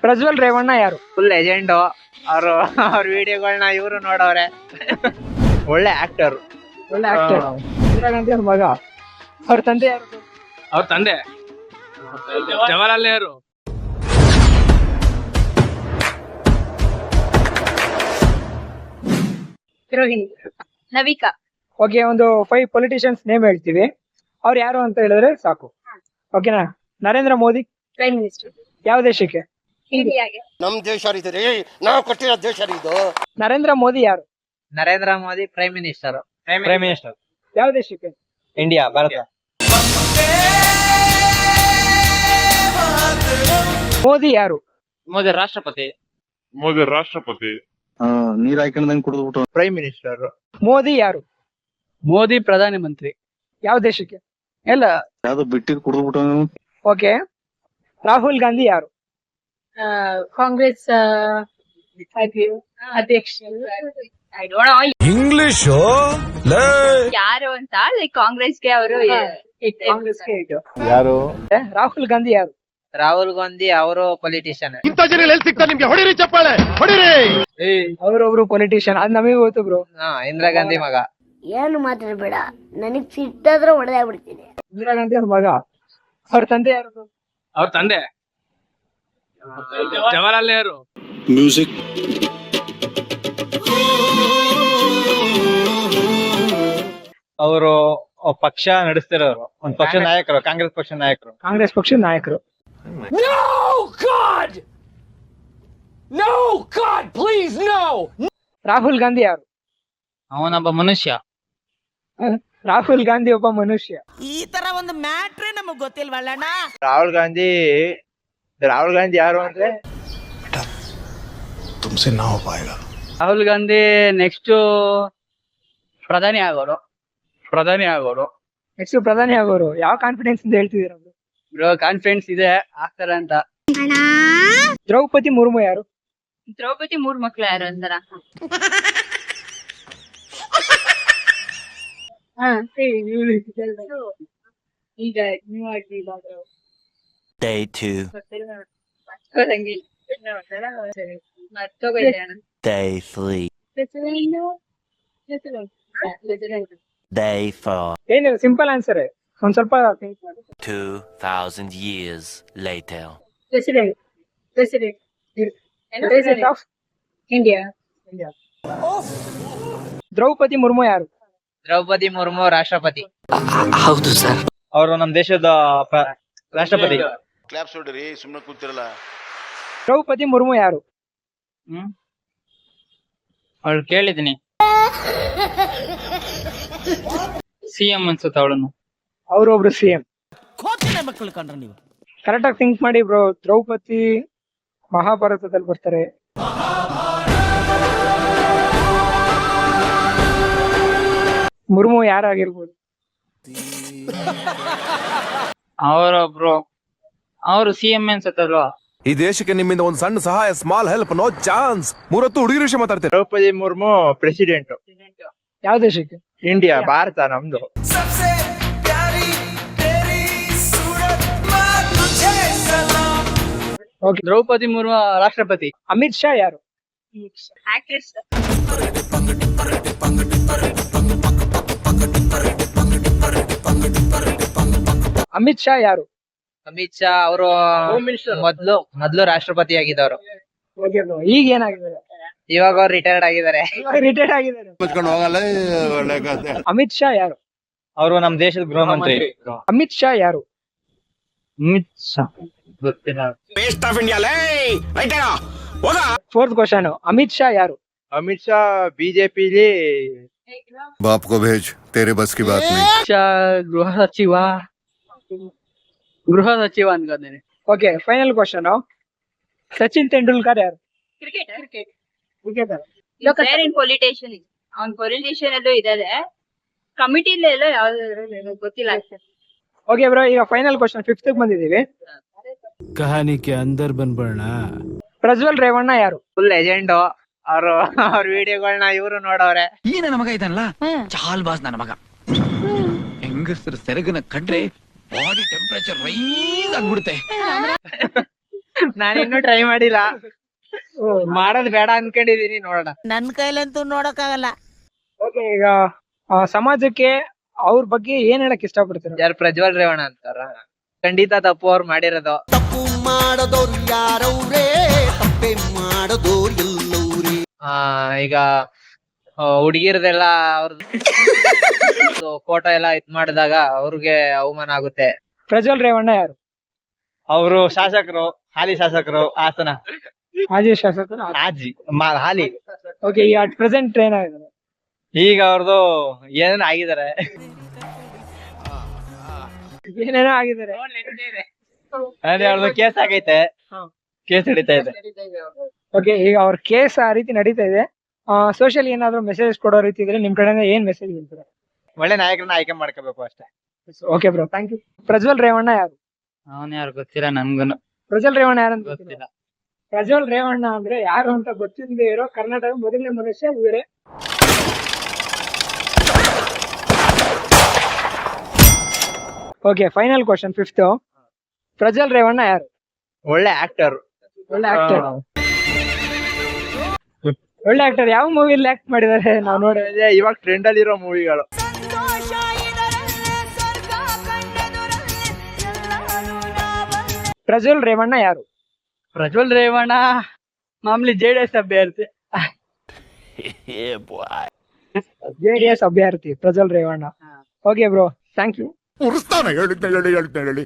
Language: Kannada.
ಪ್ರಜ್ವಲ್ ರೇವಣ್ಣ ಯಾರು? Full legend. ಅವ್ರು ಅವ್ರ ವಿಡಿಯೋಗಳನ್ನ ಇವರು ನೋಡವ್ರೆ. ಒಳ್ಳೆ ಆಕ್ಟರ್. ಒಳ್ಳೆ ಆಕ್ಟರ್. ಇಂದಿರಾ ಗಾಂಧಿ ಅವ್ರ ಮಗ. ಅವ್ರ ತಂದೆ ಯಾರು? ಅವ್ರ ತಂದೆ ಜವಾಹರ್ಲಾಲ್ ನೆಹರು. ರೋಹಿಣಿ. ನವಿಕಾ. ಓಕೆ, ಒಂದು 5 ಪೊಲಿಟಿಷಿಯನ್ಸ್ ನೇಮ್ ಹೇಳ್ತೀವಿ, ಅವ್ರು ಯಾರು ಅಂತ ಹೇಳಿದ್ರೆ ಸಾಕು. ಓಕೆನಾ? Narendra Modi prime minister. ಯಾವ ದೇಶಕ್ಕೆ? ಇಂಡಿಯಾಗೆ. ನಮ್ ದೇಶ ರೀ, ನಾವು ಕಟ್ಟಿರೋ ದೇಶ ಇದು. ನರೇಂದ್ರ ಮೋದಿ ಯಾರು? Narendra Modi prime minister. Prime minister. ಯಾವ ದೇಶಕ್ಕೆ? ಇಂಡಿಯಾ, ಭಾರತ. ಮೋದಿ ಯಾರು? ಮೋದಿ ರಾಷ್ಟ್ರಪತಿ. ನೀರ್ ಹಾಕೊಂಡಂಗ್ ಕುಡಿದ್ಬಿಟ್ಟು. Prime minister. ಮೋದಿ ಯಾರು? ಮೋದಿ ಪ್ರಧಾನಿ ಮಂತ್ರಿ. ಯಾವ ದೇಶಕ್ಕೆ? ಎಲ್ಲ ಯಾವ್ದೋ ಬಿಟ್ಟಿದ್ ಕುಡಿದ್ಬಿಟ್ಟು. ಓಕೆ, ರಾಹುಲ್ ಗಾಂಧಿ ಯಾರು? ಕಾಂಗ್ರೆಸ್ ಅಧ್ಯಕ್ಷ. ಇಂಗ್ಲಿಷ್ ಯಾರು ಅಂತ ಲೈಕ್ ಕಾಂಗ್ರೆಸ್ಗೆ ಅವರು ಕಾಂಗ್ರೆಸ್ಗೆ ಇಟ್ಟು. ಯಾರು? ರಾಹುಲ್ ಗಾಂಧಿ ಯಾರು? ರಾಹುಲ್ ಗಾಂಧಿ ಅವರು ಪೊಲಿಟಿಷಿಯನ್. ಇಂಥ ಜನ ಎಲ್ಲಿ ಸಿಗ್ತಾರೆ ನಿಮ್ಗೆ? ಹೊಡಿರಿ ಚಪ್ಪಾಳೆ, ಹೊಡಿರಿ. ಅವರೊಬ್ರು ಪೊಲಿಟಿಷಿಯನ್, ಅದ್ ನಮಗೆ ಗೊತ್ತು ಬ್ರೋ. ಇಂದಿರಾ ಗಾಂಧಿ ಮಗ. ಏನು ಮಾತಾಡ್ಬೇಡ, ನನಗ್ ಸಿಟ್ಟಾದ್ರೆ ಹೊಡೆದೇ ಬಿಡ್ತೀನಿ. ಇಂದಿರಾ ಗಾಂಧಿ ಅವ್ರ ಮಗ. ಅವ್ರ ತಂದೆ ಯಾರು? ಅವ್ರ ತಂದೆ ಜವಾಹರ್ಲಾಲ್ ನೆಹರು. ಮ್ಯೂಸಿಕ್. ಅವರು ಪಕ್ಷ ನಡೆಸ್ತಿರೋರು, ಒಂದು ಪಕ್ಷ ನಾಯಕರು, ಕಾಂಗ್ರೆಸ್ ಪಕ್ಷ ನಾಯಕರು. ಕಾಂಗ್ರೆಸ್ ಪಕ್ಷದ ನಾಯಕರು. ರಾಹುಲ್ ಗಾಂಧಿ ಯಾರು? ಅವನೊಬ್ಬ ಮನುಷ್ಯ. ರಾಹುಲ್ ಗಾಂಧಿ ಒಬ್ಬ ಮನುಷ್ಯ. ಈ ತರ ಒಂದು ಮ್ಯಾಟ್ರೇ ನಮಗ್ ಗೊತ್ತಿಲ್ವಲ್ಲಣ್ಣ. ರಾಹುಲ್ ಗಾಂಧಿ ಯಾರು ಅಂದ್ರೆ ತುಮ್ಸೆ ನಾ ಹೋ ಪಾಯೇಗಾ. ರಾಹುಲ್ ಗಾಂಧಿ ನೆಕ್ಸ್ಟ್ ಪ್ರಧಾನಿ ಆಗೋರು. ನೆಕ್ಸ್ಟ್ ಪ್ರಧಾನಿ ಆಗೋರು. ಯಾವ ಕಾನ್ಫಿಡೆನ್ಸ್ ಇಂದ ಹೇಳ್ತಿದ್ದೀರಾ ಬ್ರೋ? ಬ್ರೋ ಕಾನ್ಫಿಡೆನ್ಸ್ ಇದೆ, ಆಗ್ತಾರೆ ಅಂತ. ದ್ರೌಪದಿ ಮುರ್ಮು ಯಾರು? ದ್ರೌಪದಿ 3 ಮಕ್ಳು ಯಾರು ಅಂತಾರ? ಈಗ Day 2. Day 3. Day 4. ಏನಿಲ್ಲ, ಸಿಂಪಲ್ ಆನ್ಸರ್. ಒಂದ್ ಸ್ವಲ್ಪ think ಮಾಡಿ. 2000 years later. President of India. Draupadi Murmu ಯಾರು? ದ್ರೌಪದಿ ಮುರ್ಮು ರಾಷ್ಟ್ರಪತಿ. ಹೌದು ಸರ್. ಅವರು ನಮ್ಮ ದೇಶದ ರಾಷ್ಟ್ರಪತಿ. ಕ್ಲಾಪ್ಸ್ ಹೊಡಿರಿ, ಸುಮ್ಮನೆ ಕೂತಿರಲ್ಲ. ದ್ರೌಪದಿ ಮುರ್ಮು ಯಾರು? ಅವಳು ಕೇಳಿದೀನಿ. ಸಿಎಂ ಅನ್ಸುತ್ತೆ ಅವಳನ್ನು. ಅವ್ರೊಬ್ರು ಸಿಎಂ. ಕೋತಿನ ಮಕ್ಕಳು ಕಂಡ್ರ ನೀವು. ಕರೆಕ್ಟ್ ಆಗಿ ಥಿಂಕ್ ಮಾಡಿ ಬ್ರೋ. ದ್ರೌಪದಿ ಮಹಾಭಾರತದಲ್ಲಿ ಬರ್ತಾರೆ. ಮುರ್ಮು ಯಾರಾಗಿರ್ಬೋದು? ಅವರೊಬ್ರು ಅವರು ಸಿಎಂ ಅನ್ಸುತ್ತಲ್ವಾ? ಈ ದೇಶಕ್ಕೆ ನಿಮ್ಮಿಂದ ಒಂದು ಸಣ್ಣ ಸಹಾಯ, ಸ್ಮಾಲ್ ಹೆಲ್ಪ್, ನೋ ಚಾನ್ಸ್. 30 ಹುಡುಗಿರ ವಿಷಯ ಮಾತಾಡ್ತಾರೆ. ದ್ರೌಪದಿ ಮುರ್ಮು ಪ್ರೆಸಿಡೆಂಟ್. ಯಾವ ದೇಶಕ್ಕೆ? ಇಂಡಿಯಾ, ಭಾರತ ನಮ್ದು. ಓಕೆ, ದ್ರೌಪದಿ ಮುರ್ಮು ರಾಷ್ಟ್ರಪತಿ. ಅಮಿತ್ ಶಾ ಯಾರು? ಆಕ್ಟ್ರೆಸ್. ಅಮಿತ್ ಶಾ ಯಾರು? ಅಮಿತ್ ಶಾ ಅವರು ಮೊದ್ಲು ರಾಷ್ಟ್ರಪತಿ ಆಗಿದ್ದವರು. ಓಕೆ ಬ್ರೋ, ಈಗ ಏನಾಗಿದ್ದಾರೆ? ಇವಾಗ ಅವ್ರು ರಿಟೈರ್ಡ್ ಆಗಿದ್ದಾರೆ. ರಿಟೈರ್ಡ್ ಆಗಿದ್ದಾರೆ. ಅಮಿತ್ ಶಾ ಯಾರು? ಅವರು ನಮ್ಮ ದೇಶದ ಗೃಹ ಮಂತ್ರಿ. ಅಮಿತ್ ಶಾ ಯಾರು? ಅಮಿತ್ ಶಾ ಗೊತ್ತಿಲ್ಲ. ಫೋರ್ತ್ ಕ್ವಶನ್, ಅಮಿತ್ ಶಾ ಯಾರು? ಅಮಿತ್ ಶಾ ಬಿಜೆಪಿಲಿ ಬಾಪ್ ಕೋ ಭೇಜ್, ತೇರೆ ಬಸ್ ಕಿ ಬಾತ್ ನಹೀ. ಶಾ ಗೃಹ ಸಚಿವ ಅನ್ಕೋತೀನಿ. Okay, final question, Sachin Tendulkar ಯಾರು? ಕ್ರಿಕೆಟ್. ಕ್ರಿಕೆಟರ್. ಪೊಲಿಟಿಷಿಯನ್. ಅವ್ನ್ ಪೊಲಿಟಿಷಿಯನ್ ಅಲ್ಲೂ ಇದಾರೆ, ಕಮಿಟಿಲಿ ಎಲ್ಲ ಯಾವ್ದು ಗೊತ್ತಿಲ್ಲ. ಓಕೆ ಬ್ರೋ, ಈಗ ಫೈನಲ್ ಕ್ವಶನ್ 5th ಬಂದಿದೀವಿ. ಕಹಾನಿ ಕೆ ಅಂದರ್ ಬಂದ್ಬಿಡೋಣ. ಪ್ರಜ್ವಲ್ ರೇವಣ್ಣ ಯಾರು? Full legend. ಅವ್ರ ವಿಡಿಯೋಗಳನ್ನ ಇವರು ನೋಡವ್ರೆ. ಈ ನನ್ನ ಮಗ ಇದನ್ನಲ್ಲ, ಚಾಲ್ ಬಾಸ್ ನನ್ನ ಮಗ. ಹೆಂಗಸರ ಸೆರಗನ ಕಂಡ್ರೆ ಬಾಡಿ ಟೆಂಪರೇಚರ್ ರೈಸ್ ಆಗ್ಬಿಡುತ್ತೆ. ನಾನಿನ್ನೂ ಟ್ರೈ ಮಾಡಿಲ್ಲ, ಮಾಡೋದ್ ಬೇಡ ಅನ್ಕೊಂಡಿದೀನಿ, ನೋಡೋಣ. ನನ್ ಕೈಲಂತೂ ನೋಡಕ್ಕಾಗಲ್ಲ. ಓಕೆ, ಈಗ ಸಮಾಜಕ್ಕೆ ಅವ್ರ ಬಗ್ಗೆ ಏನ್ ಹೇಳಕ್ ಇಷ್ಟಪಡ್ತೀರ? ಯಾರು ಪ್ರಜ್ವಲ್ ರೇವಣ್ಣ ಅಂತಾರ? ಖಂಡಿತ ತಪ್ಪು ಅವ್ರು ಮಾಡಿರೋದು. ತಪ್ಪು ಮಾಡದೋರು ಯಾರವ್ರೇ, ತಪ್ಪೆ ಮಾಡದೋರು ಎಲ್ಲವ್ರೇ. ಈಗ ಹುಡುಗಿರದೆಲ್ಲ ಅವ್ರದ್ದು ಫೋಟೋ ಎಲ್ಲ ಇದ್ ಮಾಡಿದಾಗ ಅವ್ರಿಗೆ ಅವಮಾನ ಆಗುತ್ತೆ. ಪ್ರಜ್ವಲ್ ರೇವಣ್ಣ ಯಾರು? ಅವರು ಶಾಸಕರು, ಹಾಲಿ ಶಾಸಕರು, ಹಾಸನ ಮಾಜಿ ಶಾಸಕರು. ಹಾಲಿ. ಓಕೆ, ಈ ಅಟ್ ಪ್ರೆಸೆಂಟ್ ಏನಾಗಿದೆ? ಈಗ ಅವ್ರದ್ದು ಏನೇನು ಆಗಿದ್ದಾರೆ. ಏನೇನೋ ಆಗಿದ್ದಾರೆ. ಅದೇ ಅವ್ರದ್ದು ಕೇಸ್ ಆಗೈತೆ, ಕೇಸ್ ನಡೀತಾ ಇದೆ. ಓಕೆ, ಈಗ ಅವ್ರ ಕೇಸ್ ಆ ರೀತಿ ನಡೀತಾ ಇದೆ. ಸೋಷಿಯಲ್ ಏನಾದ್ರು ಮೆಸೇಜ್ ಕೊಡೋ ರೀತಿ ಇದ್ರೆ ನಿಮ್ ಕಡೆಯಿಂದ ಏನ್ ಮೆಸೇಜ್ ಹೇಳ್ತೀರಾ? ಒಳ್ಳೆ ನಾಯಕರನ್ನ ಆಯ್ಕೆ ಮಾಡ್ಕೋಬೇಕು ಅಷ್ಟೇ. Okay bro, thank you. Prajwal Revanna ಯಾರು? ಅವನ್ ಯಾರು ಗೊತ್ತಿಲ್ಲ ನನ್ಗೂನು. ಪ್ರಜ್ವಲ್ ರೇವಣ್ಣ ಯಾರು ಅಂತ ಗೊತ್ತಿಲ್ಲ. ಪ್ರಜ್ವಲ್ ರೇವಣ್ಣ ಅಂದ್ರೆ ಯಾರು ಅಂತ ಗೊತ್ತಿಲ್ಲದೆ ಇರೋ ಕರ್ನಾಟಕ ಮೊದಲನೇ ಮನುಷ್ಯ ಇವರೇ. Okay, final question, 5th. Prajwal Revanna ಯಾರು? ಒಳ್ಳೆ ಆಕ್ಟರ್. ಒಳ್ಳೆ ಆಕ್ಟರ್. ಒಳ್ಳೆ ಆಕ್ಟರ್. ಯಾವ ಮೂವಿಲಿ ಆಕ್ಟ್ ಮಾಡಿದ್ದಾರೆ ನಾವು ನೋಡಿ? ಇವಾಗ ಟ್ರೆಂಡ್ ಅಲ್ಲಿರೋ ಮೂವಿಗಳು. ಪ್ರಜ್ವಲ್ ರೇವಣ್ಣ ಯಾರು? ಪ್ರಜ್ವಲ್ ರೇವಣ್ಣ ಮಾಮೂಲಿ JDS ಅಭ್ಯರ್ಥಿ. JDS ಅಭ್ಯರ್ಥಿ Prajwal Revanna. Okay bro, thank you. ಉರಿಸ್ತಾನೆ ಹೇಳಿ